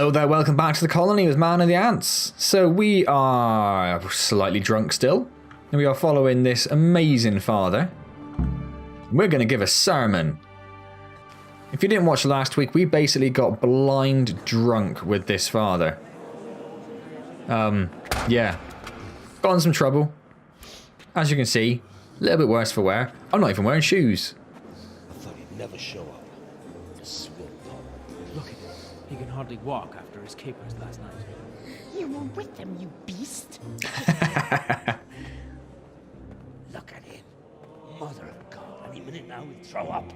Hello there, welcome back to the colony with Man of the Antz. So we are slightly drunk still, and we are following this amazing father. We're going to give a sermon. If you didn't watch last week, we basically got blind drunk with this father. Yeah. Got in some trouble. As you can see, a little bit worse for wear. I'm not even wearing shoes. I thought he'd never show up. Swim pop. Look at him. He can hardly walk after his capers last night. You were with them, you beast. Look at him. Mother of God. Any minute now he'd throw up.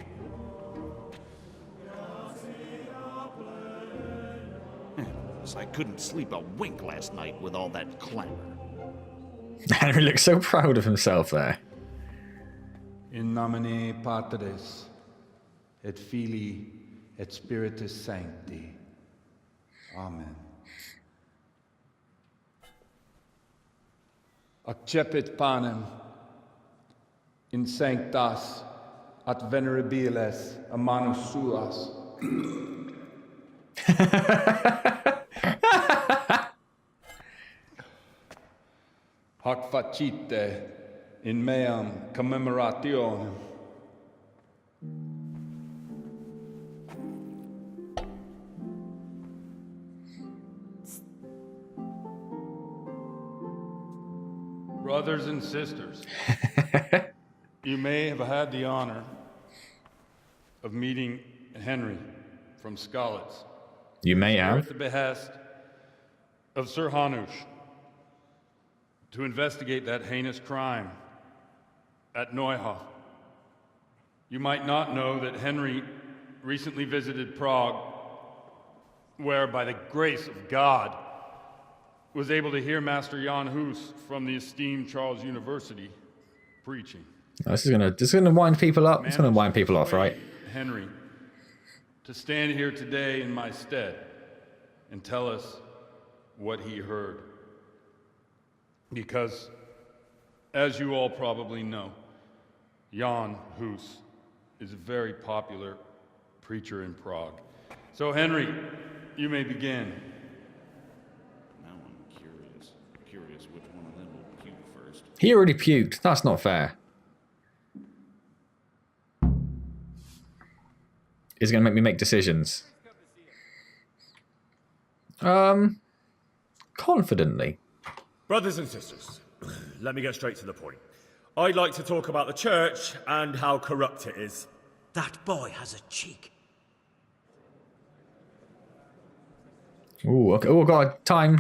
So I couldn't sleep a wink last night with all that clamor. Henry looks so proud of himself there. In nomine Patris, et Filii, et Spiritus Sancti. Amen. Accepit panem in sanctas at venerabiles a manus suas. Hac facite in meam commemorationem. Brothers and sisters, you may have had the honor of meeting Henry from Skalitz. You may have. At the behest of Sir Hanush to investigate that heinous crime at Neuhof. You might not know that Henry recently visited Prague, where by the grace of God was able to hear Master Jan Hus from the esteemed Charles University preaching. Oh, this is gonna wind people up. It's gonna wind people off, right? Henry, to stand here today in my stead and tell us what he heard. Because, as you all probably know, Jan Hus is a very popular preacher in Prague. So, Henry, you may begin. Now I'm curious which one of them will puke first. He already puked. That's not fair. He's gonna make me make decisions. Confidently. Brothers and sisters, let me get straight to the point. I'd like to talk about the church and how corrupt it is. That boy has a cheek. Ooh, okay. Oh god, time.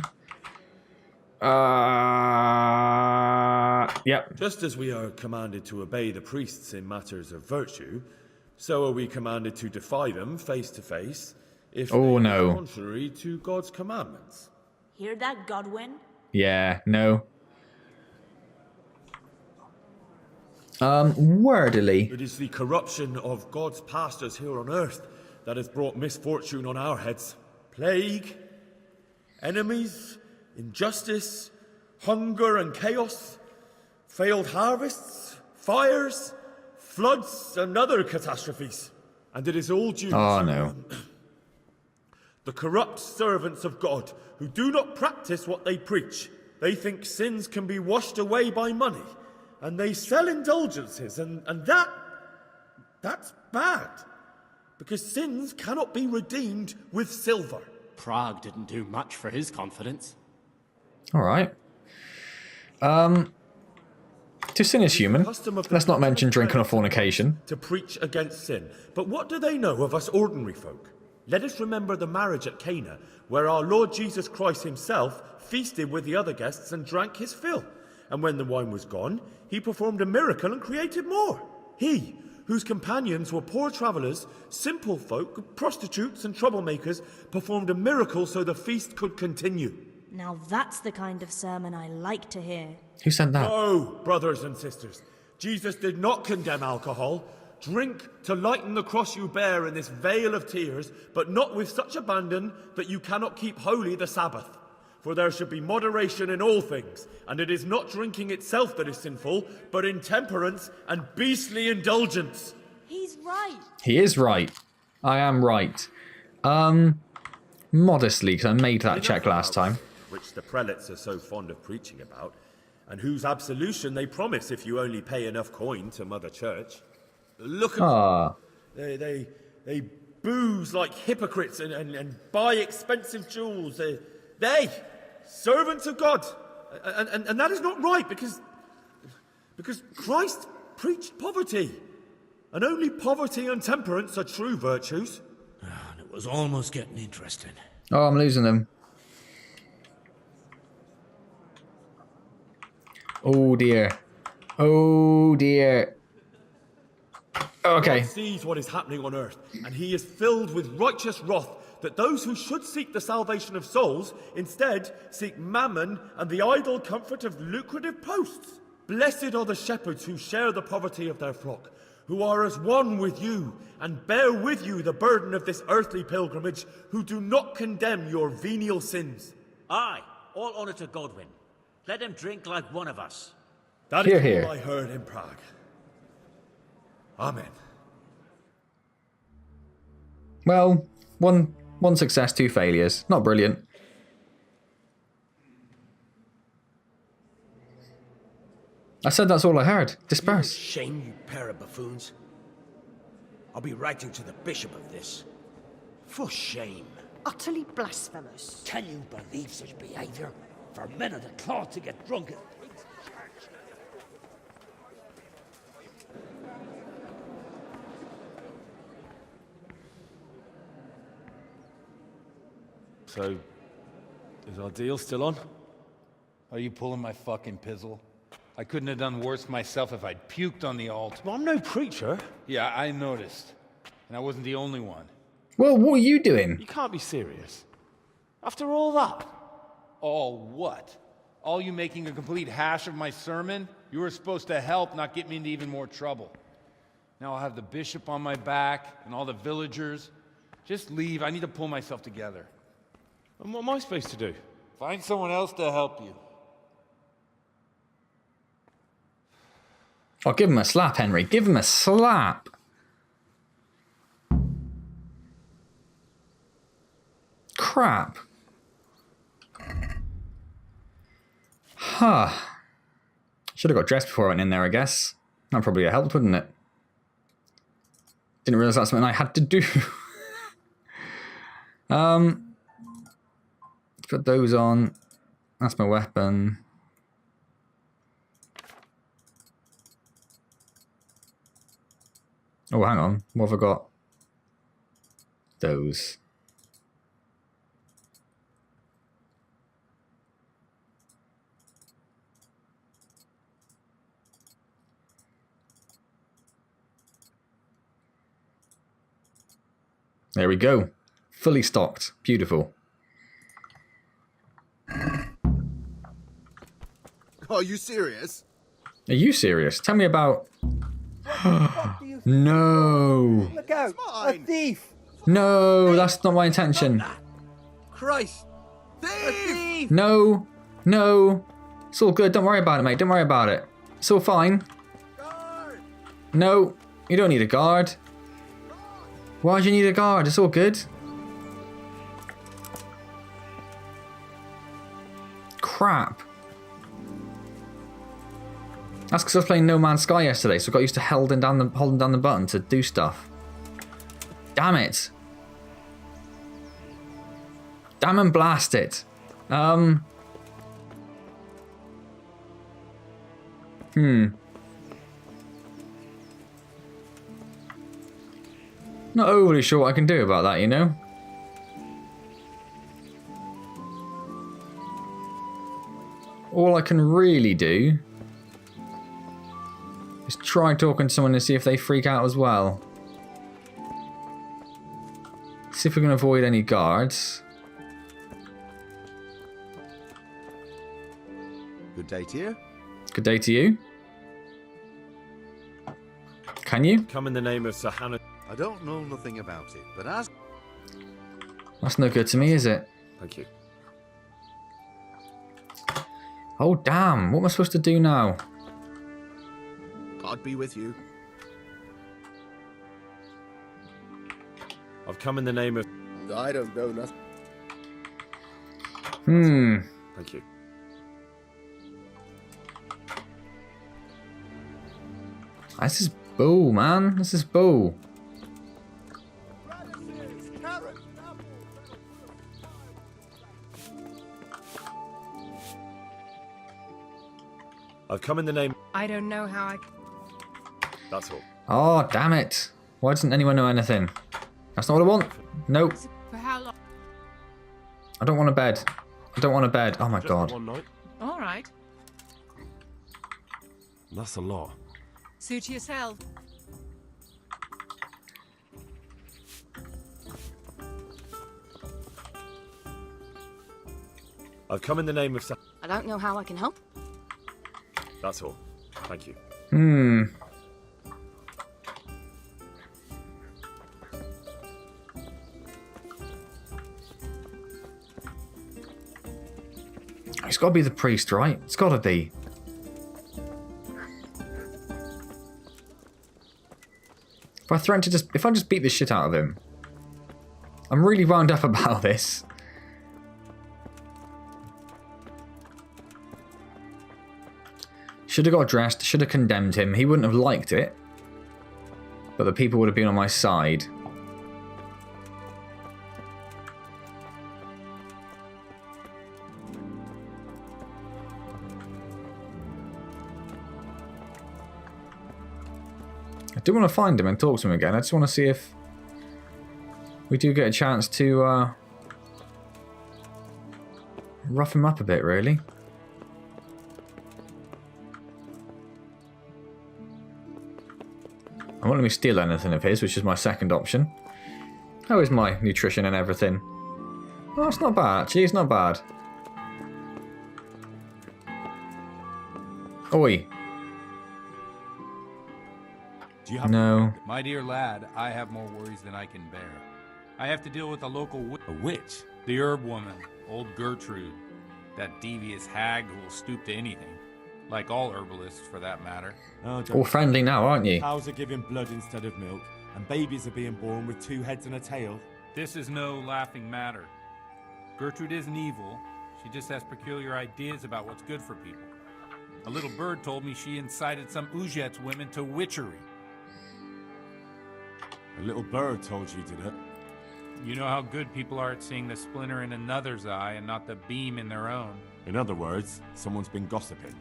Yep. Just as we are commanded to obey the priests in matters of virtue, so are we commanded to defy them face to face if they are contrary to God's commandments. Hear that, Godwin? Yeah, no. Wordily. It is the corruption of God's pastors here on earth that has brought misfortune on our heads. Plague, enemies, injustice, hunger and chaos, failed harvests, fires, floods and other catastrophes. And it is all due to the corrupt servants of God who do not practice what they preach. They think sins can be washed away by money, and they sell indulgences, and that's bad, because sins cannot be redeemed with silver. Prague didn't do much for his confidence. Alright. To sin is human. Let's not mention drinking or fornication. To preach against sin. But what do they know of us ordinary folk? Let us remember the marriage at Cana, where our Lord Jesus Christ himself feasted with the other guests and drank his fill. And when the wine was gone, he performed a miracle and created more. He, whose companions were poor travellers, simple folk, prostitutes and troublemakers, performed a miracle so the feast could continue. Now that's the kind of sermon I like to hear. Who sent that? No, brothers and sisters. Jesus did not condemn alcohol. Drink to lighten the cross you bear in this vale of tears, but not with such abandon that you cannot keep holy the Sabbath. For there should be moderation in all things, and it is not drinking itself that is sinful, but intemperance and beastly indulgence. He's right. He is right. I am right. modestly, because I made that Enough check last about time. which the prelates are so fond of preaching about, and whose absolution they promise if you only pay enough coin to Mother Church. Look at Ah, they booze like hypocrites and buy expensive jewels. They servants of God, and that is not right because Christ preached poverty, and only poverty and temperance are true virtues. And it was almost getting interesting. oh, I'm losing them. Oh dear. Oh dear. Okay. God sees what is happening on earth, and he is filled with righteous wrath that those who should seek the salvation of souls instead seek mammon and the idle comfort of lucrative posts. Blessed are the shepherds who share the poverty of their flock, who are as one with you and bear with you the burden of this earthly pilgrimage, who do not condemn your venial sins. Aye, all honour to Godwin. Let him drink like one of us. That Hear, is hear. all I heard in Prague. Amen. Well, one success, 2 failures. Not brilliant. I said that's all I heard. Disperse. Shame, you pair of buffoons. I'll be writing to the bishop of this. For shame. Utterly blasphemous. Can you believe such behaviour? For men of the cloth to get drunk at pigs' church. So, is our deal still on? Are you pulling my fucking pizzle? I couldn't have done worse myself if I'd puked on the altar. Well, I'm no preacher. Yeah, I noticed. And I wasn't the only one. Well, what are you doing? You can't be serious. After all that. All what? All you making a complete hash of my sermon? You were supposed to help, not get me into even more trouble. Now I'll have the bishop on my back and all the villagers. Just leave. I need to pull myself together. And what am I supposed to do? Find someone else to help you. Oh, give him a slap, Henry. Give him a slap. Crap. Huh. Should have got dressed before I went in there, I guess. That probably have helped, wouldn't it? Didn't realise that's something I had to do. Let's put those on. That's my weapon. Oh, hang on. What have I got? Those. There we go. Fully stocked. Beautiful. Are you serious? Are you serious? Tell me about... No. Look out! A thief! No, that's not my intention. Christ! Thief! No. No. It's all good. Don't worry about it, mate. Don't worry about it. It's all fine. Guard! No, you don't need a guard. Why do you need a guard? It's all good. Crap. That's because I was playing No Man's Sky yesterday, so I got used to holding down the button to do stuff. Damn it. Damn and blast it. Not overly sure what I can do about that, you know? All I can really do is try talking to someone to see if they freak out as well. See if we can avoid any guards. Good day to you. Good day to you. Can you? Come in the name of Sir Hannah. I don't know nothing about it, but as... That's no good to me, is it? Thank you. Oh, damn. What am I supposed to do now? God be with you. I've come in the name of... I don't know nothing. Thank you. This is bull, man. This is bull. I've come in the name... I don't know how I... That's all. Oh, damn it. Why doesn't anyone know anything? That's not what I want. Nope. For how long? I don't want a bed. I don't want a bed. Oh my god. One night? All right. That's a lot. Suit yourself. I've come in the name of... I don't know how I can help. That's all. Thank you. It's got to be the priest, right? It's got to be. If I threaten to if I just beat the shit out of him. I'm really wound up about this. Should have got dressed, should have condemned him. He wouldn't have liked it. But the people would have been on my side. I do want to find him and talk to him again. I just want to see if we do get a chance to rough him up a bit, really. I won't let me steal anything of his, which is my second option. How is my nutrition and everything? Oh, it's not bad, actually. It's not bad. Oi. No. My dear lad, I have more worries than I can bear. I have to deal with a local witch. The herb woman, old Gertrude. That devious hag who will stoop to anything. Like all herbalists, for that matter. All friendly now, aren't you? Cows are giving blood instead of milk, and babies are being born with 2 heads and a tail. This is no laughing matter. Gertrude isn't evil. She just has peculiar ideas about what's good for people. A little bird told me she incited some Ujet's women to witchery. A little bird told you, did it? You know how good people are at seeing the splinter in another's eye and not the beam in their own. In other words, someone's been gossiping.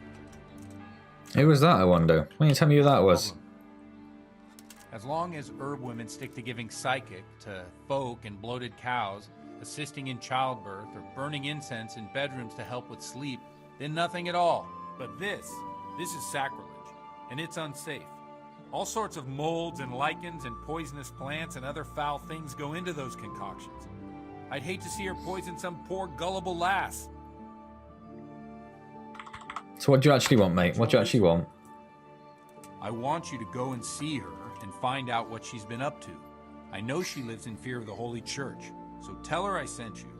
Who was that, I wonder? Why don't you tell me who that was? As long as herb women stick to giving psychic to folk and bloated cows, assisting in childbirth, or burning incense in bedrooms to help with sleep, then nothing at all. But this is sacrilege, and it's unsafe. All sorts of molds and lichens and poisonous plants and other foul things go into those concoctions. I'd hate to see her poison some poor gullible lass. So what do you actually want, mate? What do you actually want? I want you to go and see her and find out what she's been up to. I know she lives in fear of the Holy Church, so tell her I sent you.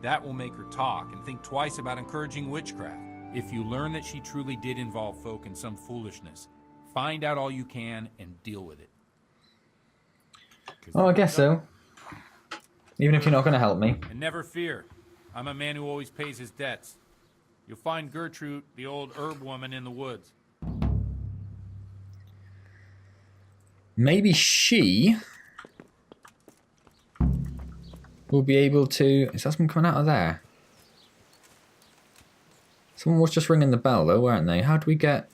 That will make her talk and think twice about encouraging witchcraft. If you learn that she truly did involve folk in some foolishness, find out all you can and deal with it. Oh, I guess so. Even if you're not going to help me. And never fear. I'm a man who always pays his debts. You'll find Gertrude, the old herb woman, in the woods. Maybe she will be able to... Is that someone coming out of there? Someone was just ringing the bell, though, weren't they? How do we get...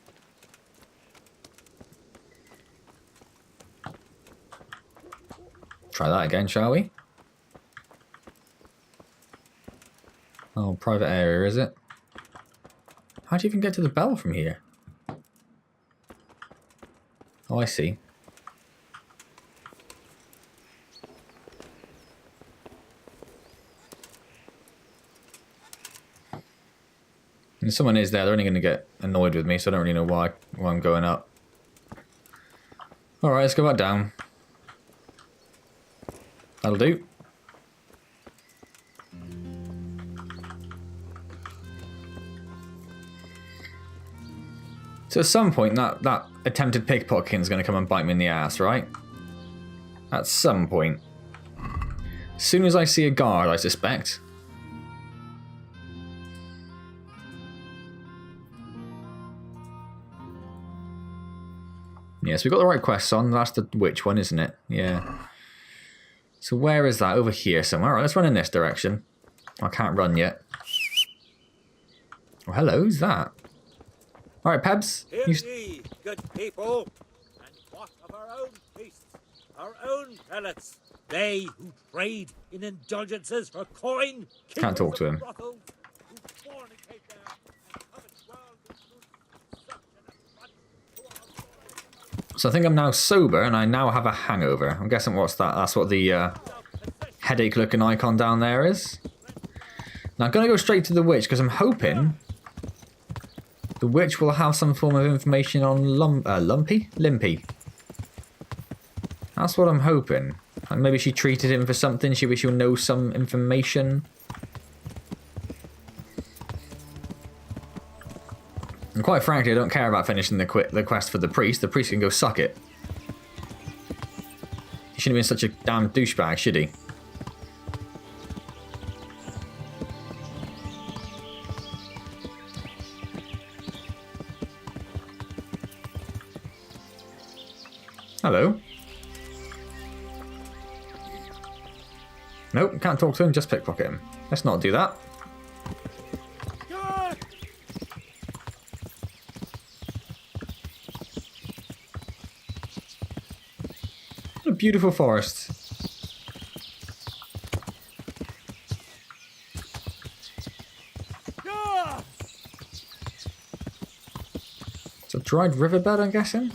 Try that again, shall we? Oh, private area, is it? How do you even get to the bell from here? Oh, I see. And someone is there, they're only going to get annoyed with me, so I don't really know why I'm going up. Alright, let's go back down. That'll do. So at some point, that attempted pickpocketing is going to come and bite me in the ass, right? At some point. As soon as I see a guard, I suspect. Yes, we got the right quests on. That's the witch one, isn't it? Yeah. So where is that? Over here somewhere. All right, let's run in this direction. I can't run yet. Oh, hello. Who's that? All right, Pebs. Hear ye, good people, and what of our own feasts, our own pellets, they who trade in indulgences for coin, Can't talk to him. brothels, who fornicate there and covet worldly goods, such an affront. So I think I'm now sober and I now have a hangover. I'm guessing what's that? That's what the headache looking icon down there is. Now I'm going to go straight to the witch because I'm hoping the witch will have some form of information on Limpy. That's what I'm hoping. Like maybe she treated him for something. She'll know some information. And quite frankly, I don't care about finishing the quest for the priest. The priest can go suck it. He shouldn't have been such a damn douchebag, should he? Hello. Nope, can't talk to him, just pickpocket him. Let's not do that. What a beautiful forest. It's a dried riverbed, I'm guessing?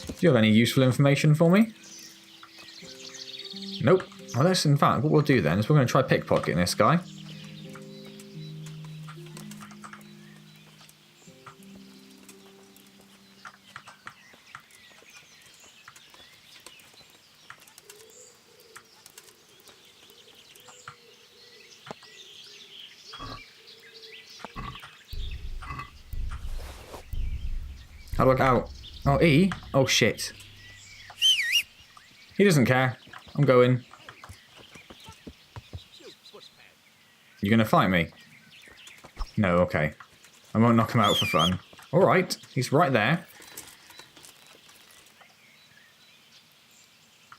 Do you have any useful information for me? Nope. Well, that's in fact what we'll do then is we're going to try pickpocketing this guy. How do I get out? Oh, E? Oh, shit. He doesn't care. I'm going. You gonna fight me? No, okay. I won't knock him out for fun. Alright, he's right there.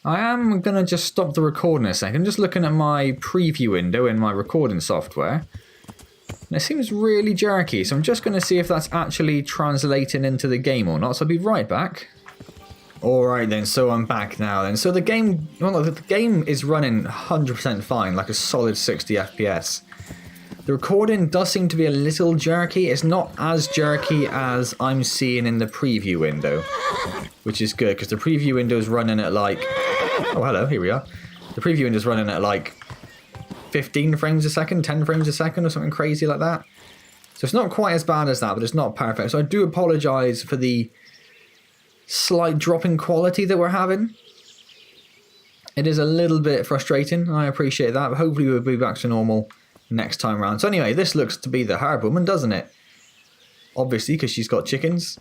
I am gonna just stop the recording a second. Just looking at my preview window in my recording software. And it seems really jerky, so I'm just going to see if that's actually translating into the game or not. So I'll be right back. Alright then, so I'm back now then. So the game, well, the game is running 100% fine, like a solid 60 FPS. The recording does seem to be a little jerky. It's not as jerky as I'm seeing in the preview window, which is good because the preview window is running at like... Oh, hello, here we are. The preview window is running at like 15 frames a second, 10 frames a second or something crazy like that. So it's not quite as bad as that, but it's not perfect. So I do apologise for the slight drop in quality that we're having. It is a little bit frustrating. I appreciate that, but hopefully we'll be back to normal next time around. So anyway, this looks to be the herb woman, doesn't it? Obviously, because she's got chickens.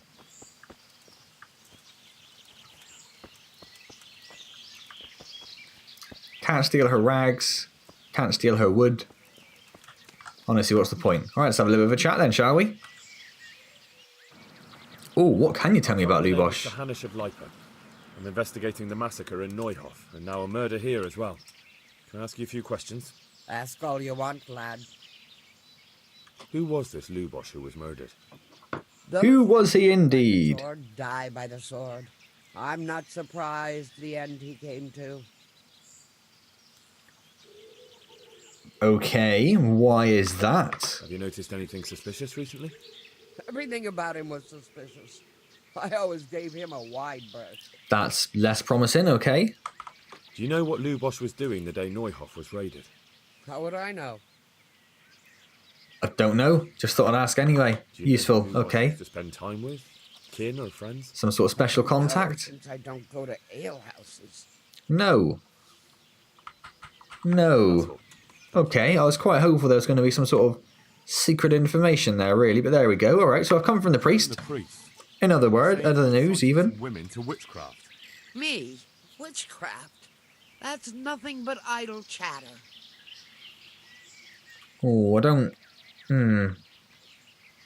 Can't steal her rags. Can't steal her wood. Honestly, what's the point? Alright, let's have a little bit of a chat then, shall we? Oh, what can you tell me about Lubosh? Mr. Hanish of Leipa. I'm investigating the massacre in Neuhof, and now a murder here as well. Can I ask you a few questions? Ask all you want, lad. Who was this Lubosh who was murdered? Who was he indeed? Sword die by the sword. I'm not surprised the end he came to. Okay, why is that? Have you noticed anything suspicious recently? Everything about him was suspicious. I always gave him a wide berth. That's less promising, okay. Do you know what Lubosh was doing the day Neuhof was raided? How would I know? I don't know. Just thought I'd ask anyway. Useful, okay. To spend time with? Kin or friends? Some sort of special contact? Since I don't go to alehouses. No. No. Okay, I was quite hopeful there was going to be some sort of secret information there, really, but there we go. Alright, so I've come from the priest. In other words, other news, even. Women to witchcraft. Me? Witchcraft? That's nothing but idle chatter. Oh, I don't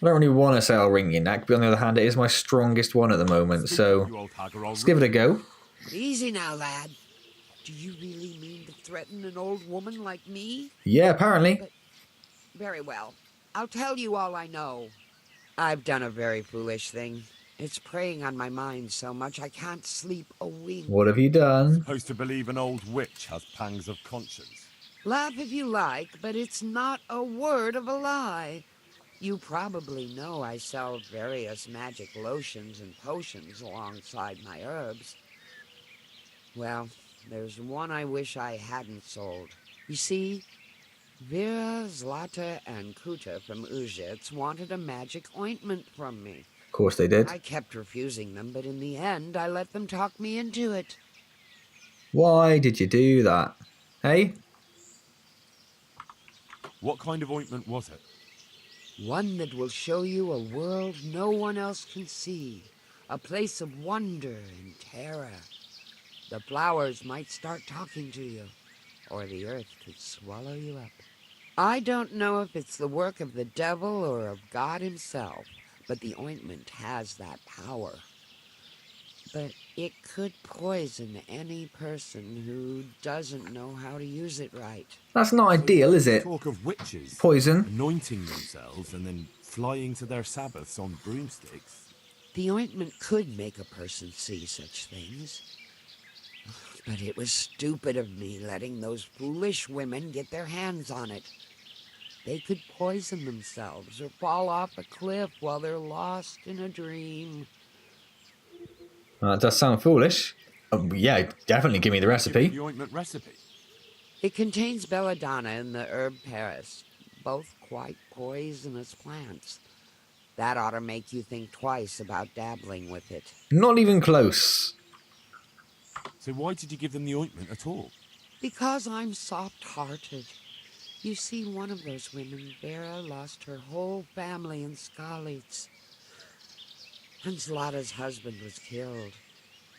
really want to sell ringing neck, but on the other hand, it is my strongest one at the moment, so let's give it a go. Easy now, lad. Do you really mean to threaten an old woman like me? Yeah, apparently. But, very well. I'll tell you all I know. I've done a very foolish thing. It's preying on my mind so much I can't sleep a wink. What have you done? Supposed to believe an old witch has pangs of conscience. Laugh if you like, but it's not a word of a lie. You probably know I sell various magic lotions and potions alongside my herbs. Well, there's one I wish I hadn't sold. You see, Vera, Zlata, and Kuta from Uzhitz wanted a magic ointment from me. Of course they did. I kept refusing them, but in the end, I let them talk me into it. Why did you do that? Hey? What kind of ointment was it? One that will show you a world no one else can see. A place of wonder and terror. The flowers might start talking to you, or the earth could swallow you up. I don't know if it's the work of the devil or of God himself, but the ointment has that power. But it could poison any person who doesn't know how to use it right. That's not ideal, is it? Talk of witches. Poison. Anointing themselves and then flying to their sabbaths on broomsticks. The ointment could make a person see such things. But it was stupid of me letting those foolish women get their hands on it. They could poison themselves or fall off a cliff while they're lost in a dream. That does sound foolish. Yeah, definitely give me the recipe. The ointment recipe. It contains belladonna and the herb Paris, both quite poisonous plants. That ought to make you think twice about dabbling with it. Not even close. So why did you give them the ointment at all? Because I'm soft-hearted. You see, one of those women, Vera, lost her whole family in Skalitz. And Zlata's husband was killed.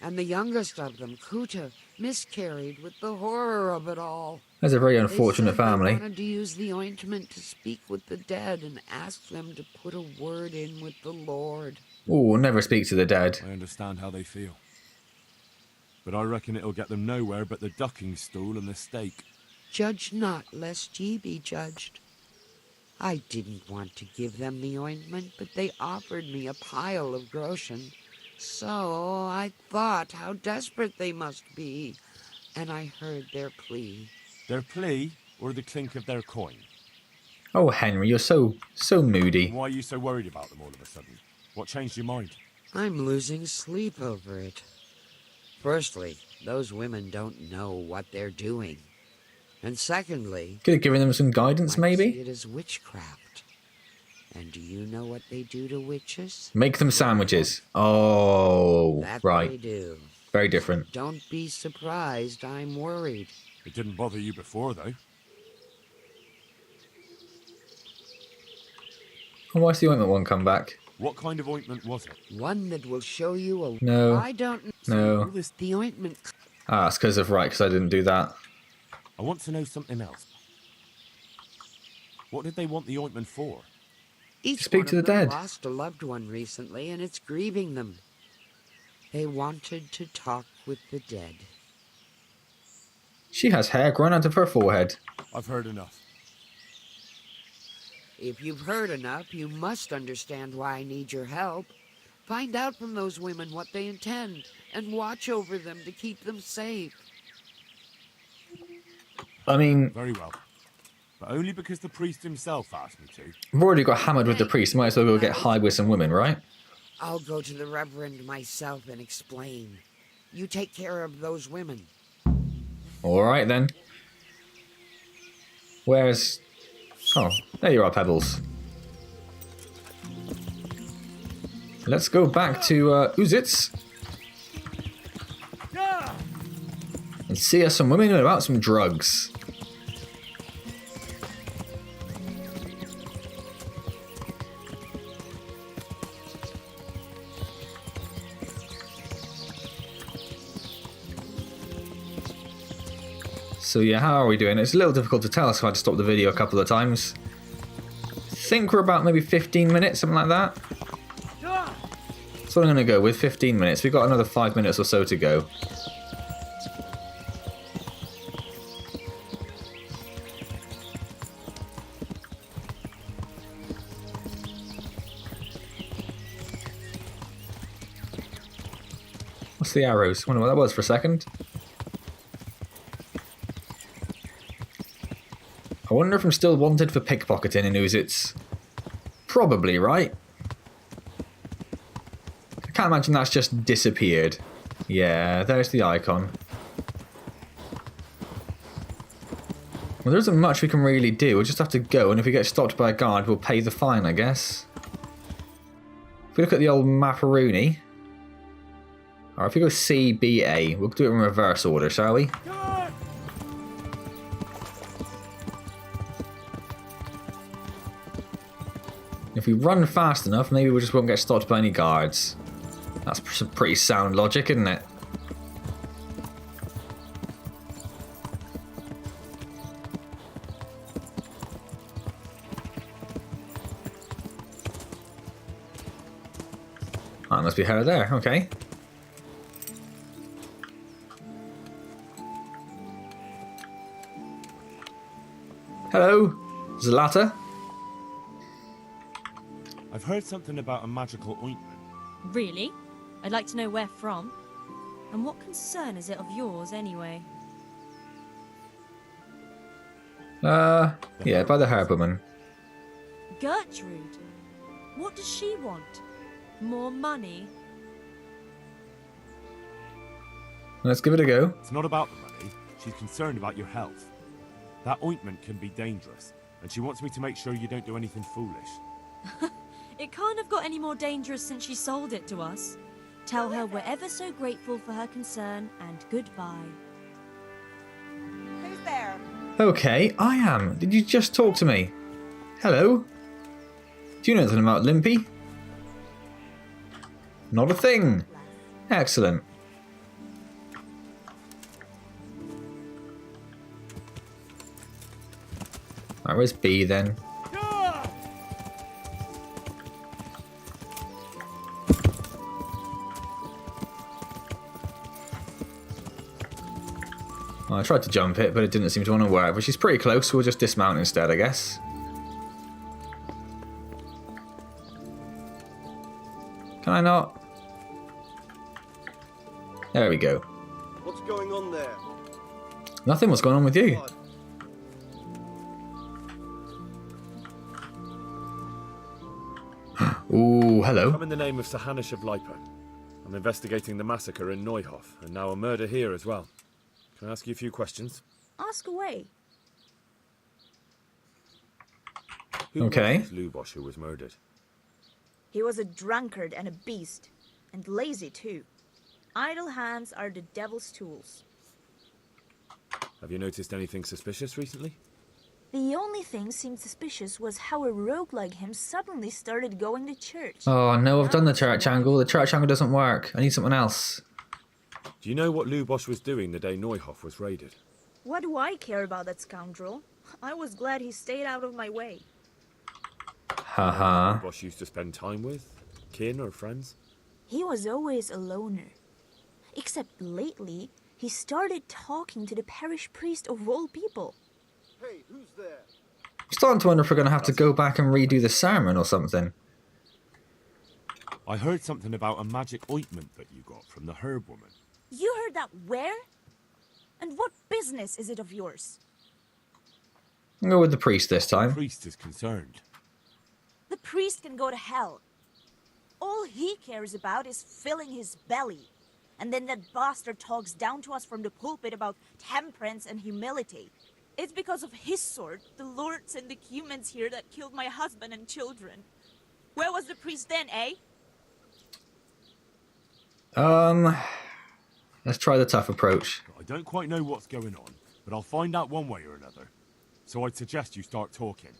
And the youngest of them, Kuta, miscarried with the horror of it all. That's a very unfortunate family. They wanted to use the ointment to speak with the dead and ask them to put a word in with the Lord. Oh, never speak to the dead. I understand how they feel. But I reckon it'll get them nowhere but the ducking stool and the stake. Judge not, lest ye be judged. I didn't want to give them the ointment, but they offered me a pile of groschen. So I thought how desperate they must be, and I heard their plea. Their plea, or the clink of their coin? Oh, Henry, you're so moody. Why are you so worried about them all of a sudden? What changed your mind? I'm losing sleep over it. Firstly, those women don't know what they're doing. And secondly... Could have given them some guidance, maybe? See it is witchcraft. And do you know what they do to witches? Make them sandwiches. Oh, that right. They do. Very different. Don't be surprised, I'm worried. It didn't bother you before, though. And why's the ointment one come back? What kind of ointment was it? One that will show you a... No. I don't... No. The ointment... Ah, it's because of right, because I didn't do that. I want to know something else. What did they want the ointment for? Each Speak one to the of them dead. Lost a loved one recently, and it's grieving them. They wanted to talk with the dead. She has hair growing out of her forehead. I've heard enough. If you've heard enough, you must understand why I need your help. Find out from those women what they intend, and watch over them to keep them safe. I mean... Very well. But only because the priest himself asked me to. I've already got hammered with the priest. Might as well go get high with some women, right? I'll go to the Reverend myself and explain. You take care of those women. Alright then. Where's... Oh, there you are, Pebbles. Let's go back to Uzhitz. And see us some women about some drugs. So yeah, how are we doing? It's a little difficult to tell, so I had to stop the video a couple of times. I think we're about maybe 15 minutes, something like that. That's what I'm going to go with, 15 minutes. We've got another 5 minutes or so to go. What's the arrows? I wonder what that was for a second. I wonder if I'm still wanted for pickpocketing in Uzits. Probably, right? I can't imagine that's just disappeared. Yeah, there's the icon. Well, there isn't much we can really do. We'll just have to go, and if we get stopped by a guard, we'll pay the fine, I guess. If we look at the old macaroony... Alright, if we go C, B, A, we'll do it in reverse order, shall we? If we run fast enough, maybe we just won't get stopped by any guards. That's some pretty sound logic, isn't it? Oh, it must be her there, okay. Hello, Zlata. I've heard something about a magical ointment. Really? I'd like to know where from. And what concern is it of yours, anyway? Yeah, by the herb-woman. Gertrude? What does she want? More money? Let's give it a go. It's not about the money. She's concerned about your health. That ointment can be dangerous, and she wants me to make sure you don't do anything foolish. It can't have got any more dangerous since she sold it to us. Tell her we're ever so grateful for her concern, and goodbye. Who's there? Okay, I am. Did you just talk to me? Hello? Do you know anything about Limpy? Not a thing. Excellent. Alright, where's B then? Well, I tried to jump it, but it didn't seem to want to work. But she's pretty close, so we'll just dismount instead, I guess. Can I not? There we go. What's going on there? Nothing. What's going on with you? Ooh, hello. I'm in the name of Sahanish of Lipa. I'm investigating the massacre in Neuhof, and now a murder here as well. Can I ask you a few questions? Ask away. Who Okay. was Lubosh who was murdered? He was a drunkard and a beast, and lazy too. Idle hands are the devil's tools. Have you noticed anything suspicious recently? The only thing seemed suspicious was how a rogue like him suddenly started going to church. Oh no, I've done the church angle. The church angle doesn't work. I need something else. Do you know what Lubosh was doing the day Neuhof was raided? What do I care about that scoundrel? I was glad he stayed out of my way. Haha. Lubosh used to spend time with? Kin or friends? He was always a loner. Except lately, he started talking to the parish priest of all people. Hey, who's there? I'm starting to wonder if we're going to have to go back and redo the sermon or something. I heard something about a magic ointment that you got from the herb woman. You heard that where? And what business is it of yours? I'll go with the priest this The time. priest is concerned. The priest can go to hell. All he cares about is filling his belly. And then that bastard talks down to us from the pulpit about temperance and humility. It's because of his sort, the lords and the humans here, that killed my husband and children. Where was the priest then, eh? Let's try the tough approach. I don't quite know what's going on, but I'll find out one way or another. So I'd suggest you start talking.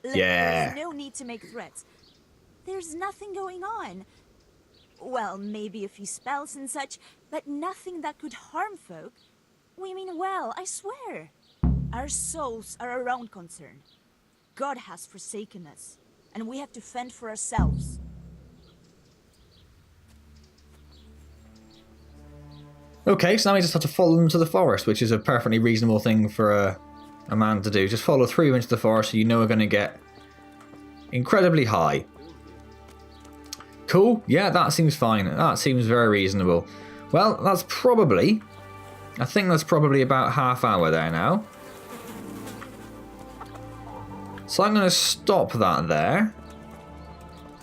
Look, Yeah. There's no need to make threats. There's nothing going on. Well, maybe a few spells and such, but nothing that could harm folk. We mean well, I swear. Our souls are our own concern. God has forsaken us, and we have to fend for ourselves. Okay, so now we just have to follow them to the forest, which is a perfectly reasonable thing for a man to do. Just follow through into the forest so you know we're going to get incredibly high. Cool, yeah, that seems fine. That seems very reasonable. Well, that's probably... I think that's probably about half hour there now. So I'm going to stop that there.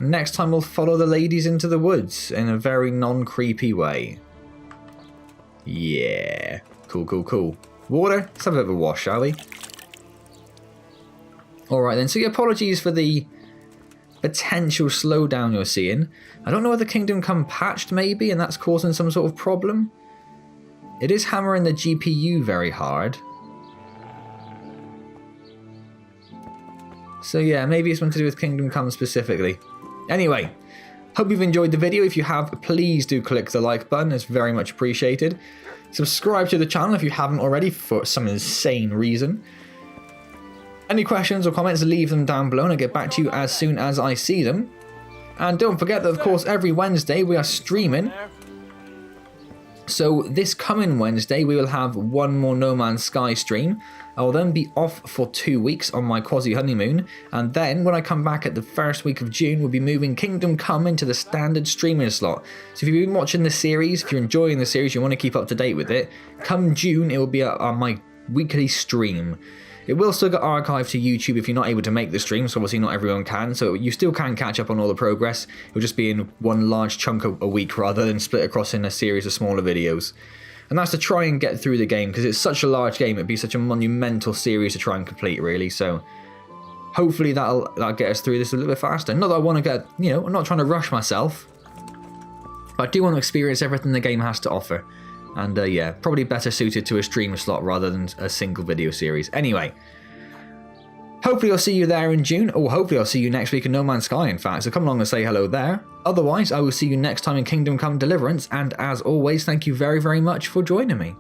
Next time we'll follow the ladies into the woods in a very non-creepy way. Yeah. Cool, cool, cool. Water? Let's have a bit of a wash, shall we? Alright then, so apologies for the potential slowdown you're seeing. I don't know whether Kingdom Come patched maybe, and that's causing some sort of problem. It is hammering the GPU very hard. So yeah, maybe it's something to do with Kingdom Come specifically. Anyway, hope you've enjoyed the video. If you have, please do click the like button. It's very much appreciated. Subscribe to the channel if you haven't already for some insane reason. Any questions or comments, leave them down below and I'll get back to you as soon as I see them. And don't forget that, of course, every Wednesday we are streaming. So this coming Wednesday we will have one more No Man's Sky stream. I will then be off for 2 weeks on my quasi honeymoon, and then when I come back at the first week of June we'll be moving Kingdom Come into the standard streaming slot. So if you've been watching the series, if you're enjoying the series, you want to keep up to date with it, come June it will be on my weekly stream. It will still get archived to YouTube if you're not able to make the stream, so obviously not everyone can, so you still can catch up on all the progress. It will just be in one large chunk a week rather than split across in a series of smaller videos. And that's to try and get through the game, because it's such a large game, it'd be such a monumental series to try and complete, really. So hopefully that'll get us through this a little bit faster. Not that I want to get, you know, I'm not trying to rush myself, but I do want to experience everything the game has to offer. And yeah, probably better suited to a stream slot rather than a single video series. Anyway, hopefully I'll see you there in June, or hopefully I'll see you next week in No Man's Sky, in fact, so come along and say hello there. Otherwise, I will see you next time in Kingdom Come Deliverance, and as always, thank you very, very much for joining me.